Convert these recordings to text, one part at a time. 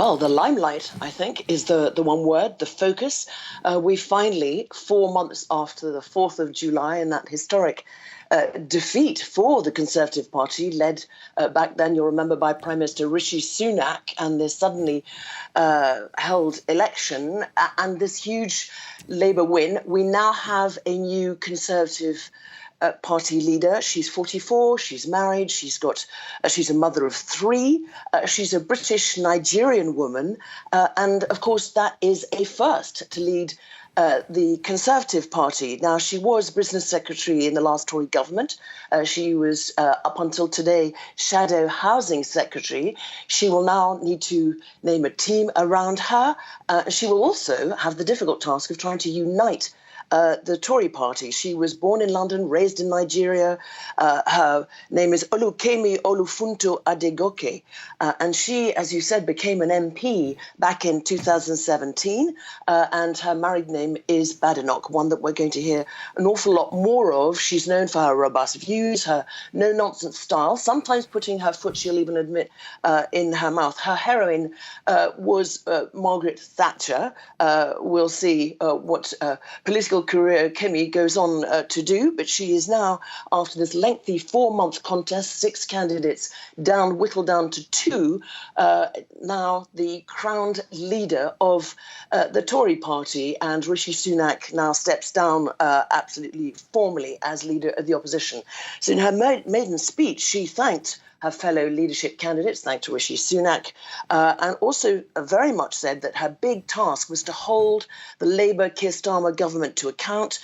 Well, the limelight, I think, is the one word, the focus. We finally, 4 months after the 4th of July and that historic defeat for the Conservative Party, led back then, you'll remember, by Prime Minister Rishi Sunak, and this suddenly held election and this huge Labour win, we now have a new Conservative party leader. She's 44. She's married. She's a mother of three. She's a British Nigerian woman, and of course that is a first to lead the Conservative Party. Now, she was business secretary in the last Tory government. She was, up until today, shadow housing secretary. She will now need to name a team around her. She will also have the difficult task of trying to unite the Tory party. She was born in London, raised in Nigeria. Her name is Kemi Adegoke. And she, as you said, became an MP back in 2017. And her married name is Badenoch, one that we're going to hear an awful lot more of. She's known for her robust views, her no-nonsense style, sometimes putting her foot, she'll even admit, in her mouth. Her heroine was Margaret Thatcher. We'll see what political career Kemi goes on to do, but she is now, after this lengthy 4-month contest, 6 candidates down, whittled down to 2, now the crowned leader of the Tory party, and Rishi Sunak now steps down absolutely formally as leader of the opposition. So in her maiden speech, she thanked her fellow leadership candidates, thanked Rishi Sunak, and also very much said that her big task was to hold the Labour Keir Starmer government to account.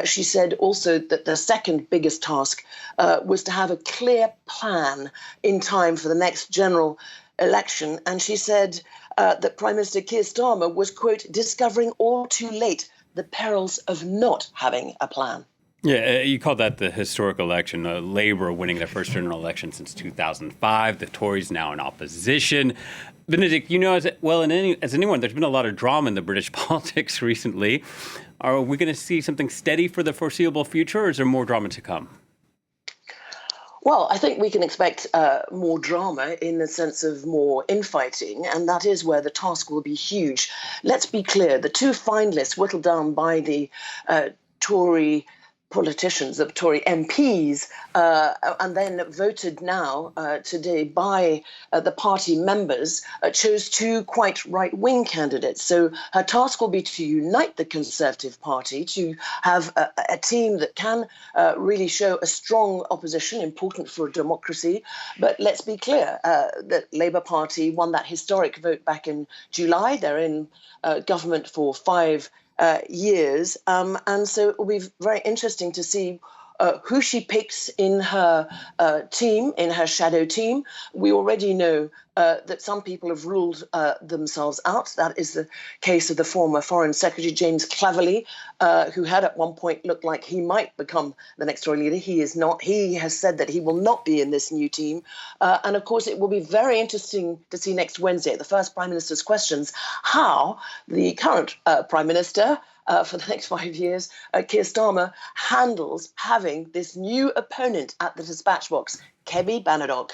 She said also that the second biggest task was to have a clear plan in time for the next general election. And she said that Prime Minister Keir Starmer was, quote, discovering all too late the perils of not having a plan. Yeah, you called that the historic election, Labour winning their first general election since 2005, the Tories now in opposition. Benedicte, you know as well as anyone, there's been a lot of drama in the British politics recently. Are we going to see something steady for the foreseeable future, or is there more drama to come? Well, I think we can expect more drama in the sense of more infighting, and that is where the task will be huge. Let's be clear, the 2 finalists whittled down by the Tory politicians, the Tory MPs, and then voted now today by the party members, chose 2 quite right-wing candidates. So her task will be to unite the Conservative Party, to have a team that can really show a strong opposition, important for democracy. But let's be clear, that Labour Party won that historic vote back in July. They're in government for 5 years. And so it will be very interesting to see who she picks in her team, in her shadow team. We already know that some people have ruled themselves out. That is the case of the former Foreign Secretary, James Cleverly, who had at one point looked like he might become the next Tory leader. He is not. He has said that he will not be in this new team. And of course, it will be very interesting to see next Wednesday, at the first Prime Minister's questions, how the current Prime Minister, for the next 5 years, Keir Starmer, handles having this new opponent at the dispatch box, Kemi Badenoch.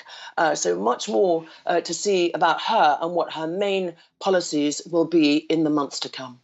So much more to see about her and what her main policies will be in the months to come.